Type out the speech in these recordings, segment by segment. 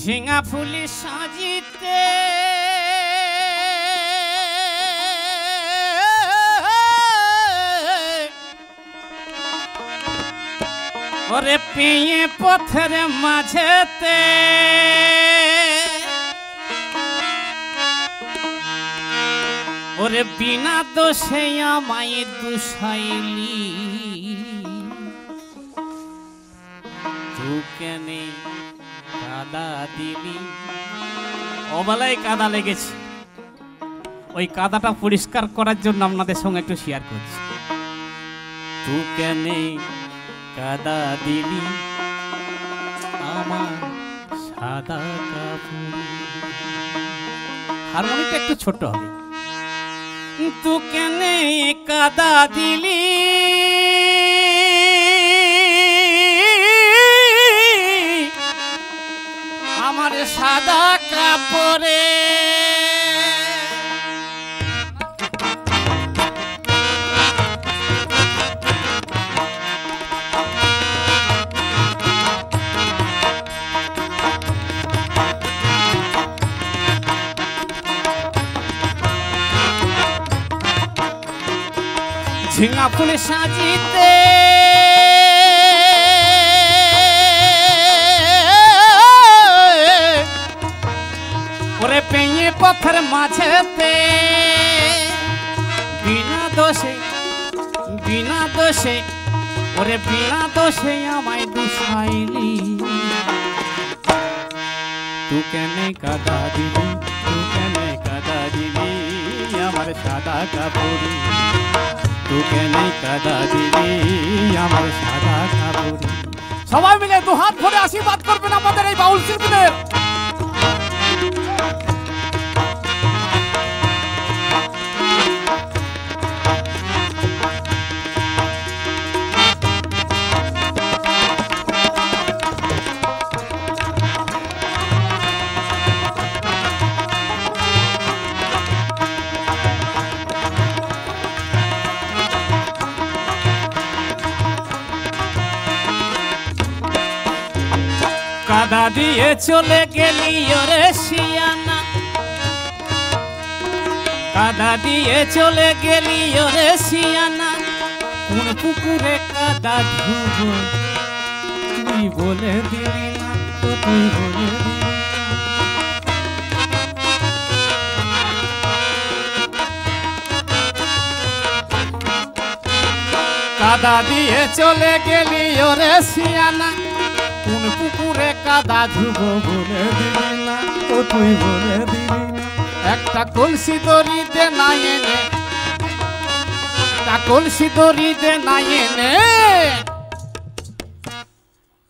ঝিঙা ফুলি সাজিতে ওরে পেয়ে পথের মাঝেতে ওরে বিনা দোষে আমায় দুষাইলি তু কেনে কাদা দিলি। অবেলায় কাদা লেগেছে, ওই কাদাটা পরিষ্কার করার জন্য আপনাদের সঙ্গে একটু শেয়ার করছি। তু কেনে কাদা দিলি আমার সাদা কাপড়। হারমোনিয়ামটা একটু ছোট হবে। তু কেনে কাদা দিলি আমার সাদা কাপড়ে। ঝিঙা ফুলে সাজিতে ওরে পেয়ে পথের মাঝেতে বিনা দোষে ওরে বিনা দোষে আমায় দুষাইলি। তু কেনে কাদা দিলি, তু কেনে কাদা দিলি আমার সাদা কাপড়। তু কেনে কাদা দিলি আমার সাদা কাপড়। সবাই মিলে দু হাত ভরে আশীর্বাদ করবেন আমাদের এই বাউল শিল্পীদের। কাদা দিয়ে চলে গেলি ওরে শিয়ানা, কাদা দিয়ে চলে গেলি ওরে শিয়ানা। কোন পুকুরে কাদা ধুবো তুই বলে দিলি না, তো তুই বলে দিলি না। কাদা দিয়ে চলে গেলি ওরে শিয়ানা, কোন পুকুরে কাদা ধুবো বলে দিলি না, তো তুই বলে দিলি না। একটা কলসি দড়ি দে না এনে, একটা কলসি দড়ি দে না এনে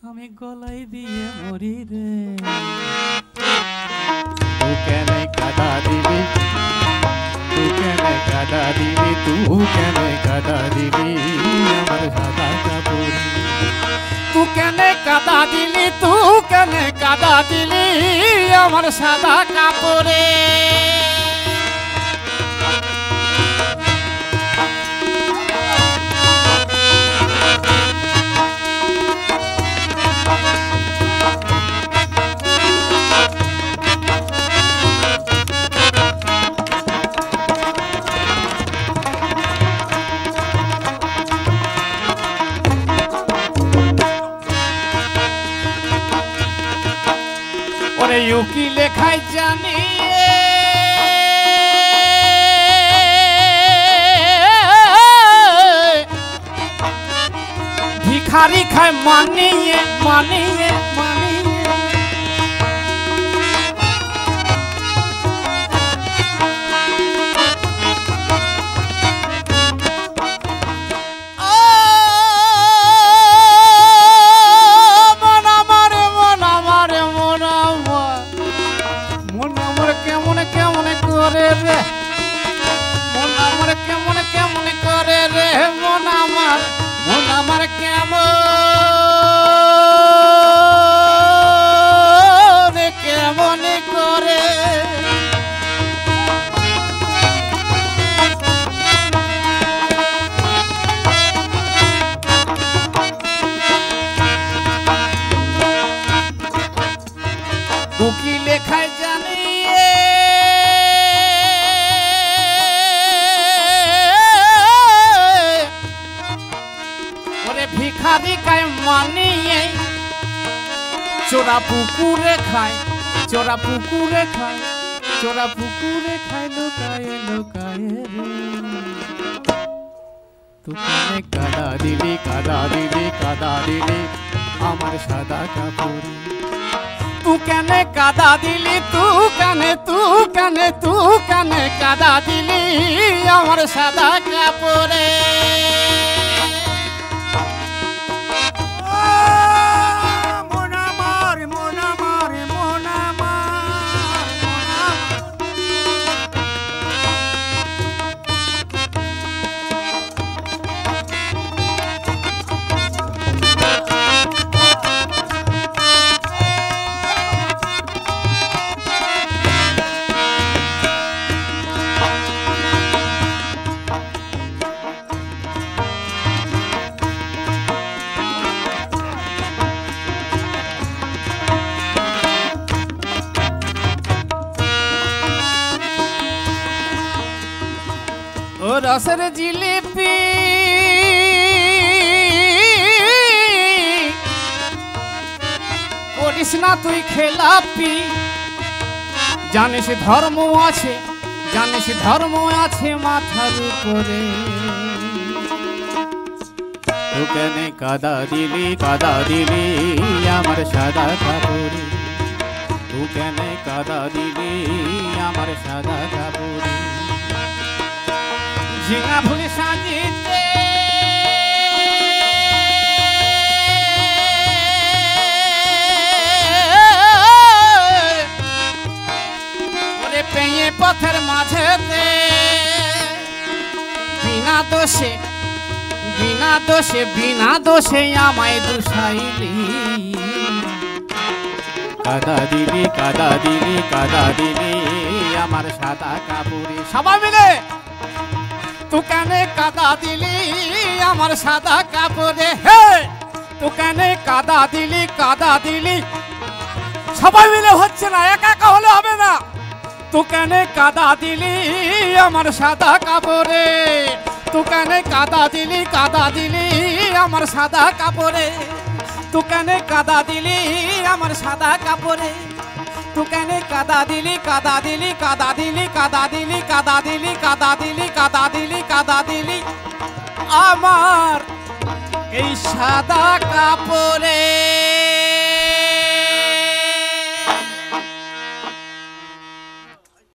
আমি গলায় দিয়ে মরি রে। তু কেনে কাদা দিলি, তু কেনে কাদা দিলি, তু কেনে কাদা দিলি আমার সাদা কাপড়। তু কেনে কাদা দিলি, তু কেনে কাদা দিলি আমার সাদা কাপড়ে। ওরে ইউকি লেখাই জানি ভিখারি খায় মানিয়ে মানিয়ে মানিয়ে। কেমন করে কি লেখায় জানি ওরে ভিখারি কায় মানিয়ে চোরা পুকুরে খায় চোরা পুকুরে খায় চোরা পুকুরে খায় লুকায়ে লুকায়ে রে তুকানে কাদা দিলি কাদা দিলি কাদা দিলি আমার সাদা কাপড় তু কেনে কাদা দিলি তু কানে কাদা দিলি আমার সাদা কাপড়ে ও রসের জিলিপি করিস না তুই খেলাপি জানিস ধর্ম আছে মাথার উপরে তু কেনে কাদা দিলি আমার সাদা কাপড়ে তু কেনে কাদা দিলি আমার সাদা কাপড়ে ঝিঙা ফুল সাজিতে ওরে পেয়ে পথের মাঝেতে বিনা দোষে আমায় দুষাইলি কাদা দিলি আমার সাদা কাপড়ে সবাই মিলে তু কেনে কাদা দিলি আমার সাদা কাপড়ে হে তু কেনে কাদা দিলি সবাই মিলে হচ্ছে না একা একা হলে হবে না তু কেনে কাদা দিলি আমার সাদা কাপড়ে তু কেনে কাদা দিলি আমার সাদা কাপড়ে তু কেনে কাদা দিলি আমার সাদা কাপড়ে তু কেনে কাদা দিলি আমার এই সাদা কাপড়ে।